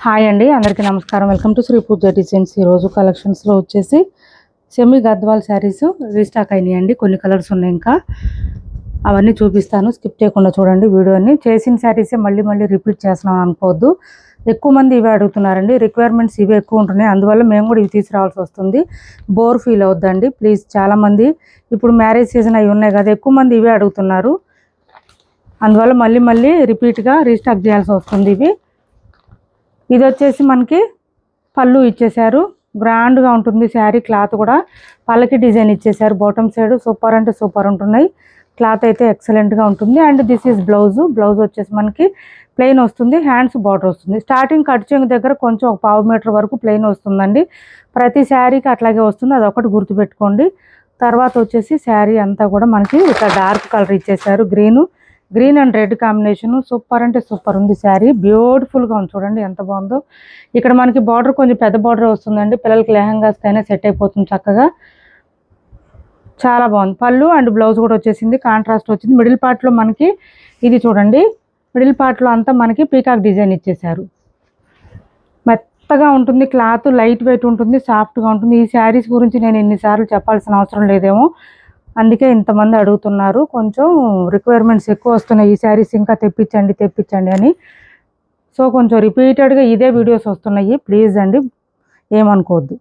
Hi అండి, అందరికీ నమస్కారం. Welcome to Shri Pooja designs. ఈరోజు కలెక్షన్స్లో వచ్చేసి సెమీ గద్వాల్ శారీస్ రీస్టాక్ అయినాయండి. కొన్ని కలర్స్ ఉన్నాయి, ఇంకా అవన్నీ చూపిస్తాను. స్కిప్ చేయకుండా చూడండి వీడియోని. చేసిన శారీసే మళ్ళీ మళ్ళీ రిపీట్ చేస్తున్నాం అనుకోవద్దు. ఎక్కువ మంది ఇవే అడుగుతున్నారండి, రిక్వైర్మెంట్స్ ఇవే ఎక్కువ ఉంటున్నాయి. అందువల్ల మేము కూడా ఇవి తీసుకురావాల్సి వస్తుంది. బోర్ ఫీల్ అవుద్దండి ప్లీజ్. చాలామంది ఇప్పుడు మ్యారేజ్ సీజన్ అవి ఉన్నాయి కదా, ఎక్కువ మంది ఇవే అడుగుతున్నారు. అందువల్ల మళ్ళీ మళ్ళీ రిపీట్గా రీస్టాక్ చేయాల్సి వస్తుంది. ఇది వచ్చేసి మనకి పళ్ళు ఇచ్చేసారు, గ్రాండ్గా ఉంటుంది శారీ. క్లాత్ కూడా పళ్ళకి డిజైన్ ఇచ్చేసారు. బాటమ్ సైడ్ సూపర్ అంటే సూపర్ ఉంటున్నాయి. క్లాత్ అయితే ఎక్సలెంట్గా ఉంటుంది. And this is blouse. Blouse వచ్చేసి మనకి ప్లెయిన్ వస్తుంది, హ్యాండ్స్ బార్డర్ వస్తుంది. స్టార్టింగ్ కట్ చెంగు దగ్గర కొంచెం ఒక 1/2 మీటర్ వరకు ప్లెయిన్ వస్తుందండి. ప్రతి శారీకి అట్లాగే వస్తుంది, అదొకటి గుర్తుపెట్టుకోండి. తర్వాత వచ్చేసి శారీ అంతా కూడా మనకి ఇట్లా డార్క్ కలర్ ఇచ్చేసారు. Green and red combination. Super అంటే సూపర్ ఉంది శారీ. బ్యూటిఫుల్గా ఉంది, చూడండి ఎంత బాగుందో. ఇక్కడ మనకి బార్డర్ కొంచెం పెద్ద బార్డర్ వస్తుందండి, పిల్లలకి లెహంగాస్కి అయినా సెట్ అయిపోతుంది చక్కగా. చాలా బాగుంది. పళ్ళు అండ్ బ్లౌజ్ కూడా వచ్చేసింది, కాంట్రాస్ట్ వచ్చింది. మిడిల్ పార్ట్లో మనకి ఇది చూడండి, మిడిల్ పార్ట్లో అంతా మనకి పీకాక్ డిజైన్ ఇచ్చేసారు. మెత్తగా ఉంటుంది క్లాత్, లైట్ వెయిట్ ఉంటుంది, సాఫ్ట్గా ఉంటుంది. ఈ శారీస్ గురించి నేను ఎన్నిసార్లు చెప్పాల్సిన అవసరం లేదేమో, అందుకే ఇంతమంది అడుగుతున్నారు. కొంచెం రిక్వైర్మెంట్స్ ఎక్కువ వస్తున్నాయి, ఈ శారీస్ ఇంకా తెప్పించండి అని. సో కొంచెం రిపీటెడ్గా ఇదే వీడియోస్ వస్తున్నాయి, ప్లీజ్ అండి ఏమనుకోవద్దు.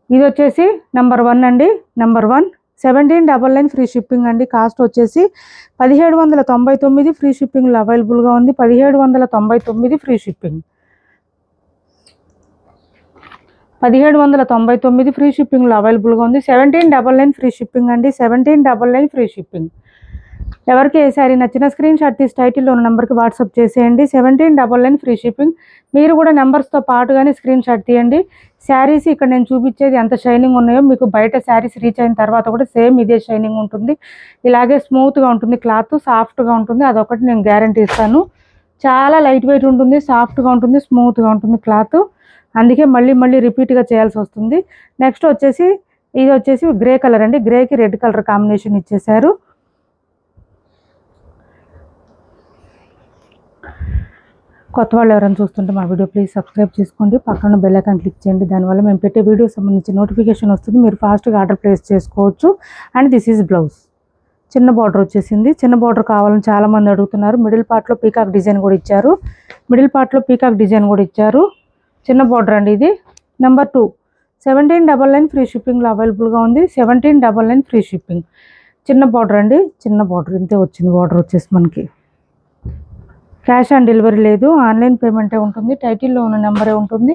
ఇది వచ్చేసి నెంబర్ 1 అండి. నెంబర్ 1 1799 ఫ్రీ షిప్పింగ్ అండి. కాస్ట్ వచ్చేసి 1799 ఫ్రీ షిప్పింగ్లో అవైలబుల్గా ఉంది. 1799 ఫ్రీ షిప్పింగ్, 1799 ఫ్రీ షిప్పింగ్లో అవైలబుల్గా ఉంది. 1799 ఫ్రీ షిప్పింగ్ అండి. 1799 ఫ్రీ షిప్పింగ్. ఎవరికి ఏ శారీ నచ్చినా స్క్రీన్ షాట్ తీసి టైటిల్లో ఉన్న నెంబర్కి వాట్సాప్ చేసేయండి. 1799 ఫ్రీ షిప్పింగ్. మీరు కూడా నెంబర్స్తో పాటుగానే స్క్రీన్ షాట్ తీయండి. శారీస్ ఇక్కడ నేను చూపించేది ఎంత షైనింగ్ ఉన్నాయో మీకు బయట శారీస్ రీచ్ అయిన తర్వాత కూడా సేమ్ ఇదే షైనింగ్ ఉంటుంది. ఇలాగే స్మూత్గా ఉంటుంది, క్లాత్ సాఫ్ట్గా ఉంటుంది, అదొకటి నేను గ్యారంటీ ఇస్తాను. చాలా లైట్ వెయిట్ ఉంటుంది, సాఫ్ట్గా ఉంటుంది, స్మూత్గా ఉంటుంది క్లాత్. అందుకే మళ్ళీ మళ్ళీ రిపీట్గా చేయాల్సి వస్తుంది. నెక్స్ట్ వచ్చేసి ఇది వచ్చేసి గ్రే కలర్ అండి. గ్రేకి రెడ్ కలర్ కాంబినేషన్ ఇచ్చేసారు. కొత్త వాళ్ళు ఎవరైనా చూస్తుంటే మా వీడియో ప్లీజ్ సబ్స్క్రైబ్ చేసుకోండి, పక్కన బెల్ ఐకాన్ క్లిక్ చేయండి. దానివల్ల మేము పెట్టే వీడియో సంబంధించి నోటిఫికేషన్ వస్తుంది, మీరు ఫాస్ట్గా ఆర్డర్ ప్లేస్ చేసుకోవచ్చు. And this is blouse. చిన్న బార్డర్ వచ్చేసింది. చిన్న బార్డర్ కావాలని చాలామంది అడుగుతున్నారు. మిడిల్ పార్ట్లో పీకాక్ డిజైన్ కూడా ఇచ్చారు. చిన్న బార్డర్ అండి ఇది. నెంబర్ 2 1799 ఫ్రీ షిప్పింగ్లో అవైలబుల్గా ఉంది. 1799 ఫ్రీ షిప్పింగ్. చిన్న బార్డర్ అండి, చిన్న బార్డర్ ఇంతే వచ్చింది. బార్డర్ వచ్చేసి మనకి క్యాష్ ఆన్ డెలివరీ లేదు, ఆన్లైన్ పేమెంటే ఉంటుంది. టైటిల్లో ఉన్న నెంబరే ఉంటుంది.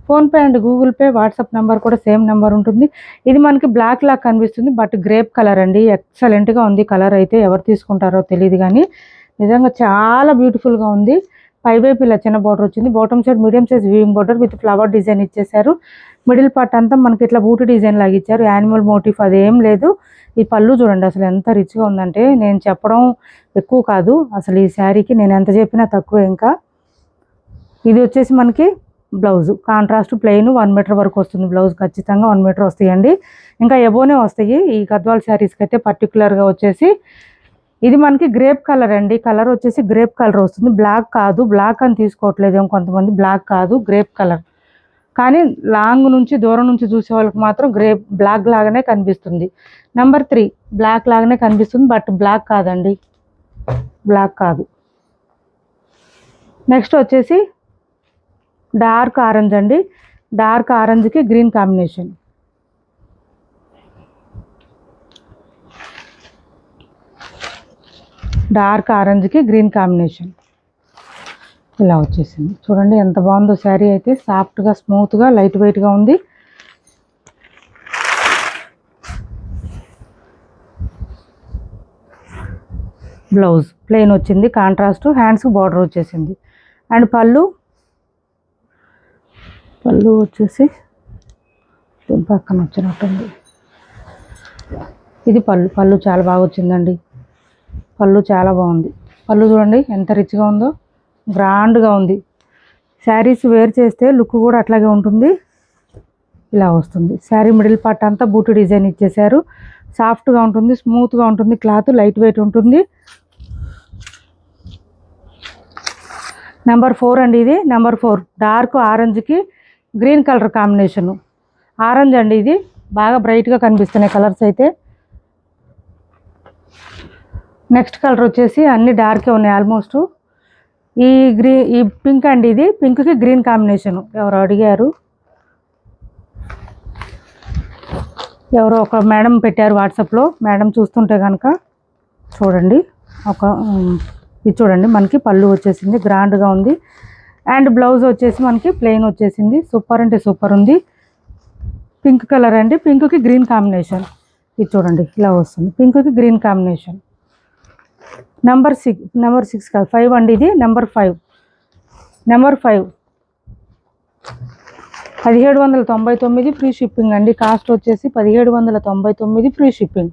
PhonePe and Google pay, WhatsApp number కూడా సేమ్ నెంబర్ ఉంటుంది. ఇది మనకి బ్లాక్ లాగా కనిపిస్తుంది, బట్ గ్రేప్ కలర్ అండి. ఎక్సలెంట్గా ఉంది కలర్ అయితే. ఎవరు తీసుకుంటారో తెలియదు కానీ నిజంగా చాలా బ్యూటిఫుల్గా ఉంది. పైవైపు ఇలా చిన్న బార్డర్ వచ్చింది. Bottom side medium size weaving border with flower design ఇచ్చేసారు. మిడిల్ పార్ట్ అంతా మనకి ఇట్లా బూటీ డిజైన్ లాగా ఇచ్చారు. యానిమల్ మోటిఫ్ అదేం లేదు. ఈ పళ్ళు చూడండి అసలు ఎంత రిచ్గా ఉందంటే, నేను చెప్పడం ఎక్కువ కాదు అసలు. ఈ శారీకి నేను ఎంత చెప్పినా తక్కువే. ఇంకా ఇది వచ్చేసి మనకి బ్లౌజ్ కాంట్రాస్ట్ ప్లెయిన్ 1 మీటర్ వరకు వస్తుంది. బ్లౌజ్ ఖచ్చితంగా 1 మీటర్ వస్తాయండి, ఇంకా ఎబోనే వస్తాయి ఈ గద్వాల్ శారీస్కి అయితే. పర్టికులర్గా వచ్చేసి ఇది మనకి గ్రేప్ కలర్ అండి. కలర్ వచ్చేసి గ్రేప్ కలర్ వస్తుంది, బ్లాక్ కాదు. బ్లాక్ అని తీసుకోవట్లేదు కొంతమంది, బ్లాక్ కాదు గ్రేప్ కలర్. కానీ లాంగ్ నుంచి దూరం నుంచి చూసే వాళ్ళకి మాత్రం బ్లాక్ లాగానే కనిపిస్తుంది. నెంబర్ 3 బ్లాక్ లాగానే కనిపిస్తుంది, బట్ బ్లాక్ కాదండి, బ్లాక్ కాదు. నెక్స్ట్ వచ్చేసి డార్క్ ఆరెంజ్ అండి. డార్క్ ఆరెంజ్కి గ్రీన్ కాంబినేషన్. డార్క్ ఆరెంజ్కి గ్రీన్ కాంబినేషన్ ఇలా వచ్చేసింది. చూడండి ఎంత బాగుందో శారీ అయితే. సాఫ్ట్గా, స్మూత్గా, లైట్ వెయిట్గా ఉంది. బ్లౌజ్ ప్లెయిన్ వచ్చింది, కాంట్రాస్ట్. హ్యాండ్స్ బార్డర్ వచ్చేసింది. అండ్ పళ్ళు వచ్చేసి పక్కన వచ్చినట్టుంది. ఇది పళ్ళు చాలా బాగా వచ్చిందండి. పళ్ళు చాలా బాగుంది. పళ్ళు చూడండి ఎంత రిచ్గా ఉందో, గ్రాండ్గా ఉంది. శారీస్ వేర్ చేస్తే లుక్ కూడా అట్లాగే ఉంటుంది, ఇలా వస్తుంది. శారీ మిడిల్ పార్ట్ అంతా బూటీ డిజైన్ ఇచ్చేసారు. సాఫ్ట్గా ఉంటుంది, స్మూత్గా ఉంటుంది, క్లాత్ లైట్ వెయిట్ ఉంటుంది. నెంబర్ 4 అండి, ఇది నెంబర్ 4 డార్క్ ఆరెంజ్కి గ్రీన్ కలర్ కాంబినేషను. ఆరెంజ్ అండి, ఇది బాగా బ్రైట్గా కనిపిస్తున్నాయి కలర్స్ అయితే. నెక్స్ట్ కలర్ వచ్చేసి అన్ని డార్కే ఉన్నాయి ఆల్మోస్ట్. ఈ పింక్ అండి, ఇది పింక్కి గ్రీన్ కాంబినేషను. ఎవరు అడిగారు, ఎవరో ఒక మేడం పెట్టారు వాట్సాప్లో. మేడం చూస్తుంటే కనుక చూడండి. ఇది చూడండి, మనకి పళ్ళు వచ్చేసింది, గ్రాండ్గా ఉంది. అండ్ బ్లౌజ్ వచ్చేసి మనకి ప్లెయిన్ వచ్చేసింది. సూపర్ అంటే సూపర్ ఉంది. పింక్ కలర్ అండి, పింక్కి గ్రీన్ కాంబినేషన్. ఇది చూడండి ఇలా వస్తుంది, పింక్కి గ్రీన్ కాంబినేషన్. నెంబర్ 6 కాదు 5 అండి, ఇది నెంబర్ 5. నెంబర్ 5 1799 ఫ్రీ షిప్పింగ్ అండి. కాస్ట్ వచ్చేసి 1799 ఫ్రీ షిప్పింగ్.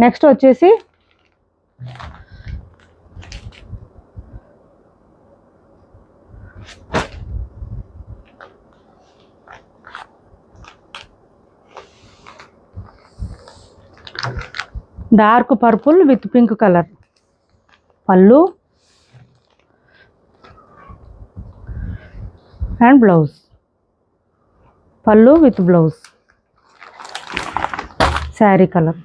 నెక్స్ట్ వచ్చేసి dark purple with pink colour. పళ్ళు అండ్ బ్లౌజ్. పళ్ళు with blouse. Sari colour.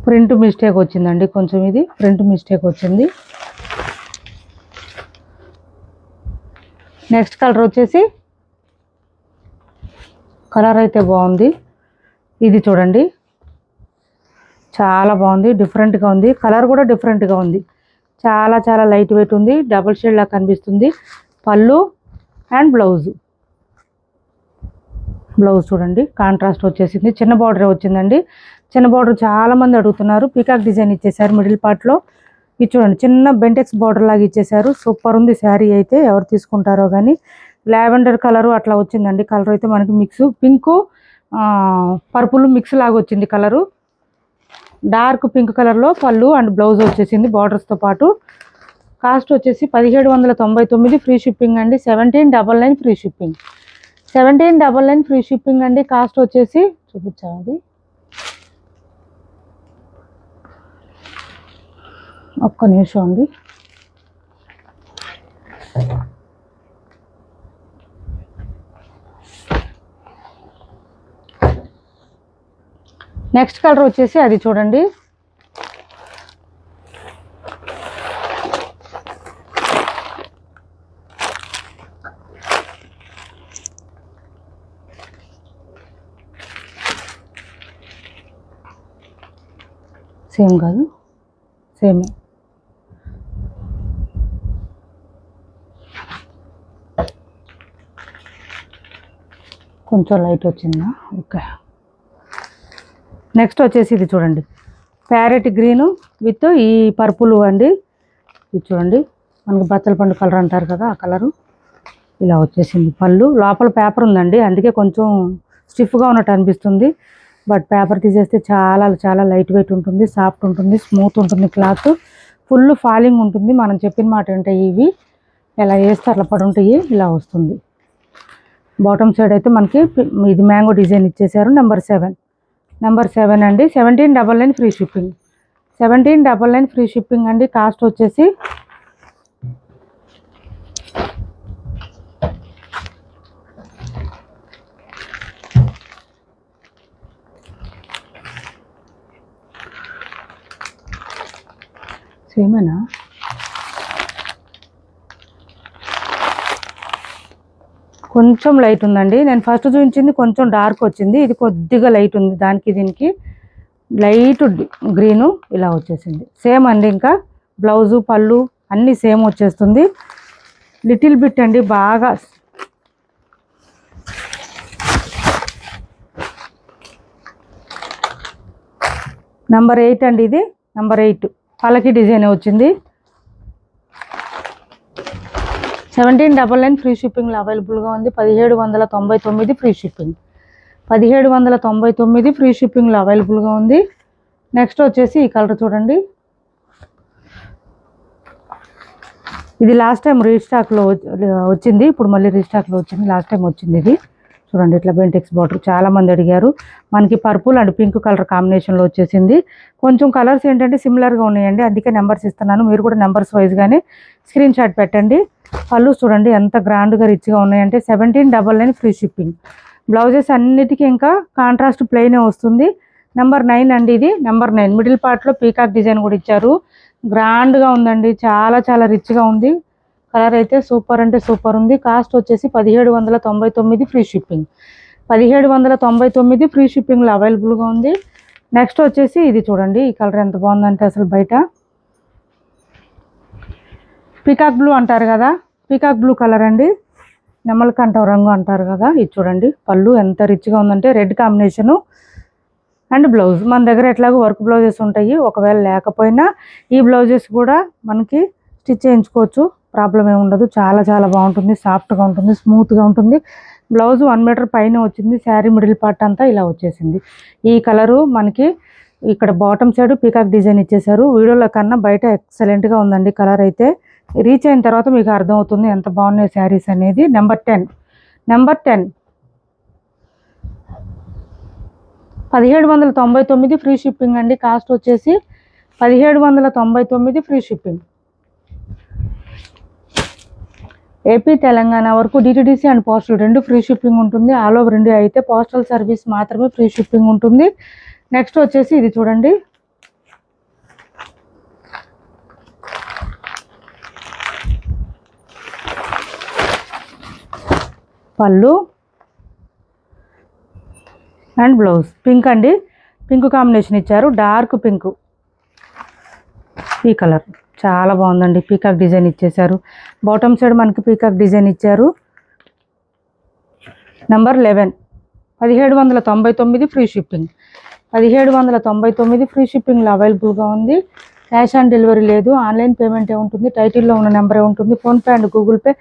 Print mistake వచ్చిందండి కొంచెం, ఇది ప్రింట్ మిస్టేక్ వచ్చింది. నెక్స్ట్ కలర్ వచ్చేసి, కలర్ అయితే బాగుంది. ఇది చూడండి చాలా బాగుంది, డిఫరెంట్గా ఉంది. కలర్ కూడా డిఫరెంట్గా ఉంది, చాలా చాలా లైట్ వెయిట్ ఉంది. డబుల్ షేడ్ లాగా కనిపిస్తుంది. పళ్ళు అండ్ బ్లౌజ్. బ్లౌజ్ చూడండి కాంట్రాస్ట్ వచ్చేసింది. చిన్న బార్డర్ వచ్చిందండి. చిన్న బార్డర్ చాలామంది అడుగుతున్నారు. పీకాక్ డిజైన్ ఇచ్చేసారు మిడిల్ పార్ట్లో. ఇది చూడండి, చిన్న బెంటెక్స్ బార్డర్ లాగా ఇచ్చేసారు. సూపర్ ఉంది శారీ అయితే, ఎవరు తీసుకుంటారో కానీ. లావెండర్ కలరు అట్లా వచ్చిందండి. కలర్ అయితే మనకి మిక్స్ పింకు పర్పుల్ మిక్స్ లాగా వచ్చింది కలరు. డార్క్ పింక్ కలర్లో పళ్ళు అండ్ బ్లౌజ్ వచ్చేసింది బార్డర్స్తో పాటు. కాస్ట్ వచ్చేసి 1799 ఫ్రీ షిప్పింగ్ అండి. 1799 ఫ్రీ షిప్పింగ్. 1799 ఫ్రీ షిప్పింగ్ అండి. కాస్ట్ వచ్చేసి చూపించాలి, ఒక్క నిమిషం అండి. నెక్స్ట్ కలర్ వచ్చేసి అది చూడండి, సేమ్ కాదు, సేమే. కొంచెం లైట్ వచ్చిందా, ఓకే. నెక్స్ట్ వచ్చేసి ఇది చూడండి, ప్యారెట్ గ్రీను విత్ ఈ పర్పుల్ అండి. ఇది చూడండి, మనకి బచ్చల పండు కలర్ అంటారు కదా, ఆ కలరు ఇలా వచ్చేసింది. పళ్ళు లోపల పేపర్ ఉందండి, అందుకే కొంచెం స్టిఫ్గా ఉన్నట్టు అనిపిస్తుంది. బట్ పేపర్ తీసేస్తే చాలా చాలా లైట్ వెయిట్ ఉంటుంది, సాఫ్ట్ ఉంటుంది, స్మూత్ ఉంటుంది. క్లాత్ ఫుల్ ఫాలింగ్ ఉంటుంది. మనం చెప్పిన మాట ఏంటంటే ఇవి ఎలా వేస్తే అట్లా పడి ఉంటాయి, ఇలా వస్తుంది. బాటమ్ సైడ్ అయితే మనకి ఇది మ్యాంగో డిజైన్ ఇచ్చేసారు. నెంబర్ 7 అండి. 1799 ఫ్రీ షిప్పింగ్. 1799 ఫ్రీ షిప్పింగ్ అండి. కాస్ట్ వచ్చేసి సేమేనా, కొంచెం లైట్ ఉందండి. నేను ఫస్ట్ చూపించింది కొంచెం డార్క్ వచ్చింది, ఇది కొద్దిగా లైట్ ఉంది. దానికి దీనికి లైట్ గ్రీను ఇలా వచ్చేసింది. సేమ్ అండి. ఇంకా బ్లౌజు పళ్ళు అన్నీ సేమ్ వచ్చేస్తుంది. లిటిల్ బిట్ అండి బాగా. నెంబర్ 8 అండి, ఇది నెంబర్ 8 పలకి డిజైన్ వచ్చింది. 1799 ఫ్రీ షిప్పింగ్లో అవైలబుల్గా ఉంది. 1799 ఫ్రీ షిప్పింగ్. 1799 ఫ్రీ షిప్పింగ్లో అవైలబుల్గా ఉంది. నెక్స్ట్ వచ్చేసి ఈ కలర్ చూడండి, ఇది లాస్ట్ టైం రీస్టాక్లో వచ్చింది, ఇప్పుడు మళ్ళీ రీస్టాక్లో వచ్చింది. లాస్ట్ టైం వచ్చింది ఇది చూడండి ఇట్లా బెంటెక్స్ బార్డర్ చాలా మంది అడిగారు. మనకి పర్పుల్ అండ్ పింక్ కలర్ కాంబినేషన్లో వచ్చేసింది. కొంచెం కలర్స్ ఏంటంటే సిమిలర్గా ఉన్నాయండి, అందుకే నెంబర్స్ ఇస్తున్నాను. మీరు కూడా నెంబర్స్ వైజ్గానే స్క్రీన్ షాట్ పెట్టండి. పళ్ళు చూడండి ఎంత గ్రాండ్గా రిచ్గా ఉన్నాయంటే 1799 ఫ్రీ షిప్పింగ్. బ్లౌజెస్ అన్నిటికీ ఇంకా కాంట్రాస్ట్ ప్లెయినే వస్తుంది. నెంబర్ 9 అండి, ఇది నెంబర్ 9. మిడిల్ పార్ట్లో పీకాక్ డిజైన్ కూడా ఇచ్చారు. గ్రాండ్గా ఉందండి, చాలా చాలా రిచ్గా ఉంది. కలర్ అయితే సూపర్ అంటే సూపర్ ఉంది. కాస్ట్ వచ్చేసి 1799 ఫ్రీ షిప్పింగ్. 1799 ఫ్రీ షిప్పింగ్లో అవైలబుల్గా ఉంది. నెక్స్ట్ వచ్చేసి ఇది చూడండి, ఈ కలర్ ఎంత బాగుందంటే అసలు బయట పీకాక్ బ్లూ అంటారు కదా, పీకాక్ బ్లూ కలర్ అండి, నెమలికంఠం రంగు అంటారు కదా. ఇది చూడండి పళ్ళు ఎంత రిచ్గా ఉందంటే రెడ్ కాంబినేషను అండ్ బ్లౌజ్. మన దగ్గర ఎట్లాగో వర్క్ బ్లౌజెస్ ఉంటాయి, ఒకవేళ లేకపోయినా ఈ బ్లౌజెస్ కూడా మనకి స్టిచ్ చేయించుకోవచ్చు, ప్రాబ్లం ఏమి ఉండదు. చాలా చాలా బాగుంటుంది, సాఫ్ట్గా ఉంటుంది, స్మూత్గా ఉంటుంది. బ్లౌజ్ 1 మీటర్ పైన వచ్చింది. శారీ మిడిల్ పార్ట్ అంతా ఇలా వచ్చేసింది. ఈ కలరు మనకి ఇక్కడ బాటమ్ సైడ్ పీకాక్ డిజైన్ ఇచ్చేసారు. వీడియోలో కన్నా బయట ఎక్సలెంట్గా ఉందండి. కలర్ అయితే రీచ్ అయిన తర్వాత మీకు అర్థమవుతుంది ఎంత బాగున్నాయి శారీస్ అనేది. నెంబర్ 10 1799 ఫ్రీ షిప్పింగ్ అండి. కాస్ట్ వచ్చేసి 1799 ఫ్రీ షిప్పింగ్. ఏపీ తెలంగాణ వరకు DTDC and postal 2 free shipping ఉంటుంది. ఆల్ ఓవర్ ఇండియా అయితే పోస్టల్ సర్వీస్ మాత్రమే ఫ్రీ షిప్పింగ్ ఉంటుంది. నెక్స్ట్ వచ్చేసి ఇది చూడండి, పళ్ళు అండ్ బ్లౌజ్ పింక్ అండి, పింక్ కాంబినేషన్ ఇచ్చారు, డార్క్ పింక్. ఈ కలర్ చాలా బాగుందండి, పీకాక్ డిజైన్ ఇచ్చేసారు. బాటమ్ సైడ్ మనకి పీకాక్ డిజైన్ ఇచ్చారు. Number 11 1799 free shipping. 1799 ఫ్రీ షిప్పింగ్లో అవైలబుల్గా ఉంది. క్యాష్ ఆన్ డెలివరీ లేదు, ఆన్లైన్ పేమెంటే ఉంటుంది. టైటిల్లో ఉన్న నెంబరే ఉంటుంది. PhonePe and Google pay,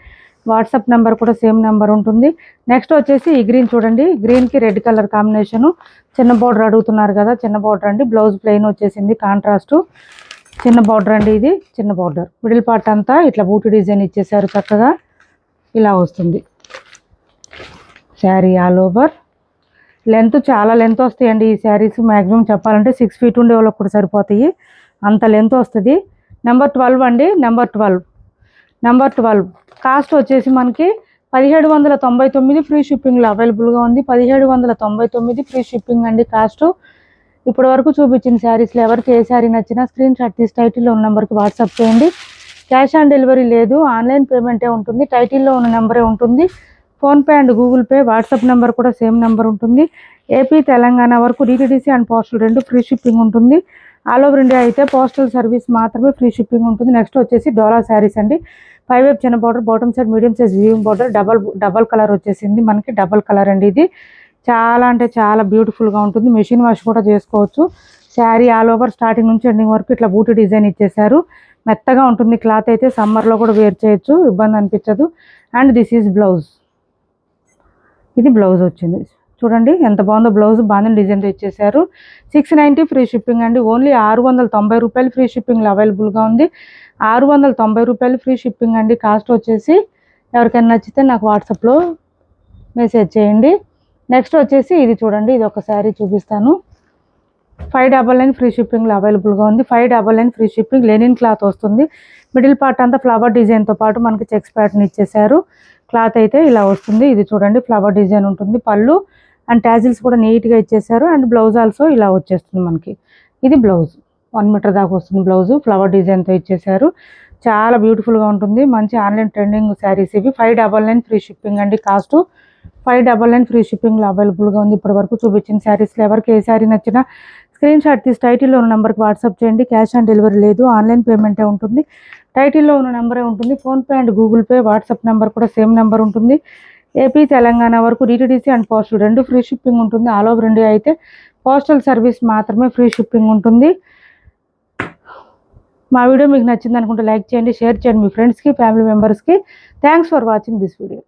WhatsApp number కూడా సేమ్ నెంబర్ ఉంటుంది. నెక్స్ట్ వచ్చేసి ఈ గ్రీన్ చూడండి, గ్రీన్కి రెడ్ కలర్ కాంబినేషను. చిన్న బార్డర్ అడుగుతున్నారు కదా, చిన్న బార్డర్ అండి. బ్లౌజ్ ప్లెయిన్ వచ్చేసింది, కాంట్రాస్టు చిన్న బార్డర్ అండి. ఇది చిన్న బార్డర్, మిడిల్ పార్ట్ అంతా ఇట్లా బూటీ డిజైన్ ఇచ్చేసారు, చక్కగా ఇలా వస్తుంది శారీ. ఆల్ ఓవర్ లెంత్ చాలా లెంత్ వస్తాయండి ఈ శారీస్. మ్యాక్సిమం చెప్పాలంటే 6 ఫీట్ ఉండే వాళ్ళకి కూడా సరిపోతాయి, అంత లెంత్ వస్తుంది. నెంబర్ 12 అండి, నెంబర్ 12 కాస్ట్ వచ్చేసి మనకి 1799 ఫ్రీ షిప్పింగ్లో అవైలబుల్గా ఉంది. 1799 ఫ్రీ షిప్పింగ్ అండి కాస్ట్. ఇప్పటి వరకు చూపించిన శారీస్లో ఎవరికి ఏ శారీ నచ్చినా స్క్రీన్ షాట్ తీసి టైటిల్లో ఉన్న నెంబర్కి వాట్సాప్ చేయండి. క్యాష్ ఆన్ డెలివరీ లేదు, ఆన్లైన్ పేమెంటే ఉంటుంది. టైటిల్లో ఉన్న నెంబరే ఉంటుంది. PhonePe and Google pay, WhatsApp number కూడా సేమ్ నెంబర్ ఉంటుంది. ఏపీ తెలంగాణ వరకు DTDC and postal 2 free shipping ఉంటుంది. ఆల్ ఓవర్ ఇండియా అయితే పోస్టల్ సర్వీస్ మాత్రమే ఫ్రీ షిప్పింగ్ ఉంటుంది. నెక్స్ట్ వచ్చేసి డోలా శారీస్ అండి. 5 వైపు చిన్న border, bottom side medium size weaving border, double colour వచ్చేసింది మనకి. డబల్ కలర్ అండి, ఇది చాలా అంటే చాలా బ్యూటిఫుల్గా ఉంటుంది. మెషిన్ వాష్ కూడా చేసుకోవచ్చు. శారీ ఆల్ ఓవర్ స్టార్టింగ్ నుంచి ఎండింగ్ వరకు ఇట్లా బూటీ డిజైన్ ఇచ్చేసారు. మెత్తగా ఉంటుంది క్లాత్ అయితే, సమ్మర్లో కూడా వేర్ చేయొచ్చు, ఇబ్బంది అనిపించదు. And this is blouse. ఇది బ్లౌజ్ వచ్చింది చూడండి ఎంత బాగుందో. బ్లౌజ్ బాంధన్ డిజైన్తో ఇచ్చేసారు. 690 ఫ్రీ షిప్పింగ్ అండి. ఓన్లీ 690 రూపాయలు ఫ్రీ షిప్పింగ్లో అవైలబుల్గా ఉంది. 690 రూపాయలు ఫ్రీ షిప్పింగ్ అండి. కాస్ట్ వచ్చేసి ఎవరికైనా నచ్చితే నాకు వాట్సాప్లో మెసేజ్ చేయండి. నెక్స్ట్ వచ్చేసి ఇది చూడండి, ఇది ఒక శారీ చూపిస్తాను. 599 ఫ్రీ షిప్పింగ్లో అవైలబుల్గా ఉంది. 599 ఫ్రీ షిప్పింగ్. లెనిన్ క్లాత్ వస్తుంది. మిడిల్ పార్ట్ అంతా ఫ్లవర్ డిజైన్తో పాటు మనకి చెక్స్ ప్యాటర్న్ ఇచ్చేసారు. క్లాత్ అయితే ఇలా వస్తుంది. ఇది చూడండి ఫ్లవర్ డిజైన్ ఉంటుంది. పళ్ళు అండ్ ట్యాజిల్స్ కూడా నీట్గా ఇచ్చేసారు. అండ్ బ్లౌజ్ ఆల్సో ఇలా వచ్చేస్తుంది మనకి. ఇది బ్లౌజ్ 1 మీటర్ దాకా వస్తుంది బ్లౌజ్, ఫ్లవర్ డిజైన్తో ఇచ్చేసారు. చాలా బ్యూటిఫుల్గా ఉంటుంది. మంచి ఆన్లైన్ ట్రెండింగ్ శారీస్ ఇవి. 599 ఫ్రీ షిప్పింగ్ అండి కాస్ట్. 599 ఫ్రీ షిప్పింగ్లో అవైలబుల్గా ఉంది. ఇప్పటి వరకు చూపించిన శారీస్లో ఎవరికి ఏ శారీ నచ్చినా స్క్రీన్ షాట్ తీసి టైటిల్లో ఉన్న నెంబర్కి వాట్సాప్ చేయండి. క్యాష్ ఆన్ డెలివరీ లేదు, ఆన్లైన్ పేమెంటే ఉంటుంది. టైటిల్లో ఉన్న నెంబరే ఉంటుంది. PhonePe and Google pay, WhatsApp number కూడా సేమ్ నెంబర్ ఉంటుంది. ఏపీ తెలంగాణ వరకు DTDC and postal 2 free shipping ఉంటుంది. ఆల్ ఓవర్ ఇండియా అయితే పోస్టల్ సర్వీస్ మాత్రమే ఫ్రీ షిప్పింగ్ ఉంటుంది. మా వీడియో మీకు నచ్చింది అనుకుంటే లైక్ చేయండి, షేర్ చేయండి మీ ఫ్రెండ్స్కి, ఫ్యామిలీ మెంబర్స్కి. Thanks for watching this video.